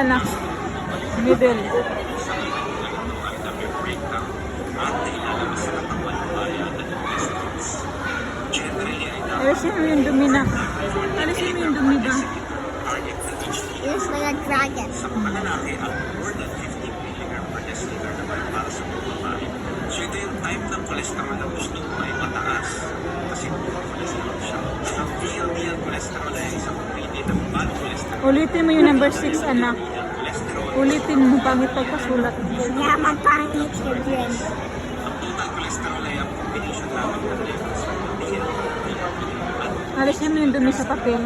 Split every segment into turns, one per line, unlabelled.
anak. Middle. Alisin mo yung dumi na. Alisin mo yung dumi ba?
It's like a dragon.
Sa mga lalaki, ang more than 50 mg per deciliter naman para sa mga babae. So ito yung type ng cholesterol na gusto mo ay mataas kasi puro cholesterol siya. Ang VLDL cholesterol ay isang pwede ng bad cholesterol.
Ulitin mo yung number 6, anak. Ulitin mo, pangit pagkasulat.
Yeah, mapangit ka din.
Ang total cholesterol ay ang combination lamang ng levels ng LDL, at
Alisin mo yung dumi sa papel.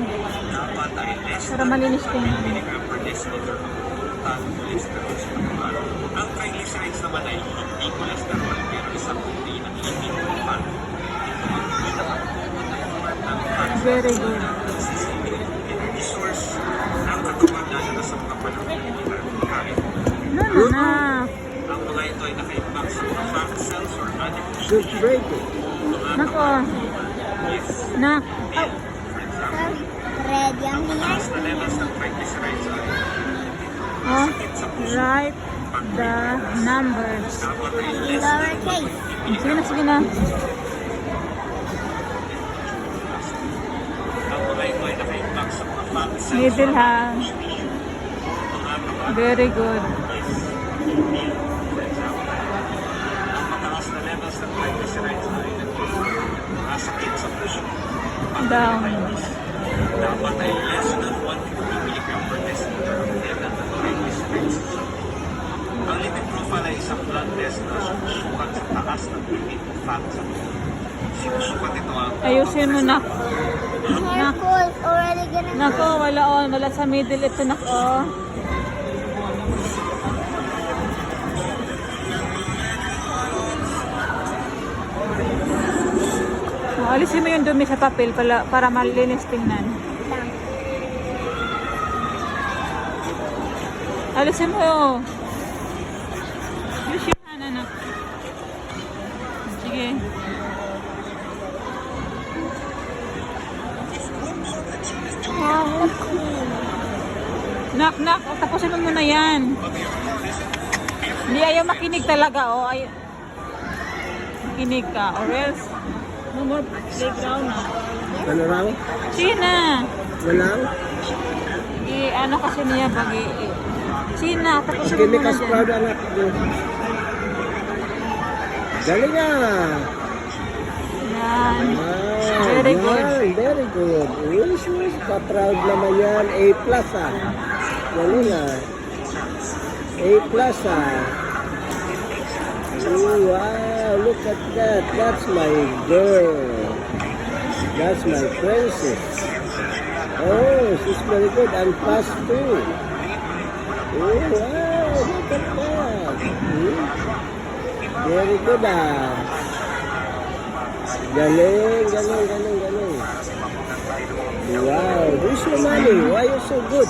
dapat ay less
Para malinis ko yun.
mg per deciliter ang total cholesterol sa katawan. Ang triglycerides naman ay hindi cholesterol pero isang uri ng lipid o fat. Ito ang pinaka-common form ng fat.
Very good.
Energy source ng katawan lalo na sa mga panahon ng pagkain.
No.
Ang mga ito ay nakaimbak sa mga fat cells or adipose
Just break it.
Nako.
if
Nak.
for example,
Red yung
ang mataas na
niya.
levels ng triglycerides ay
Oh,
sakit sa puso.
write the numbers.
Dapat ay less
Lowercase.
Sige na.
ang mga ito ay nakaimbak sa mga fat cells
Middle ha.
mga mga
Very good.
for example, ang mataas na levels ng triglycerides ay sakit sa puso.
Down.
Dapat ay less than 150 mg per deciliter ang level ng triglycerides. Ang lipid profile ay isang blood test na sumusukat sa taas ng lipid o fat sa puso. Sinusukat ito ang
Ayusin mo, nak.
Hair falls already gonna.
Nako, wala sa middle ito, nako. Alisin mo yung dumi sa papel para malinis tingnan. Alisin mo. Use your hand, anak. Sige. Nak. O, tapusin mo muna yan. Hindi ayaw makinig talaga, o. Makinig ka, or else no more playground na.
Ano raw?
Sina.
Walang?
Ano kasi niya bagi. Sina, tapusin
Sige,
mo muna
Mikas
dyan.
proud anak. Galing nga.
Yan.
Wow,
Very good.
yan, very good. Yes, pa-proud naman yan. A+, ah. Galing ah. A+, ah. Oh, wow, look at that. That's my girl. That's my princess. Oh, she's very good. And fast too. Oh, wow, look at that. Very good ah. Galing. Wow, who's your mommy? Why you so good?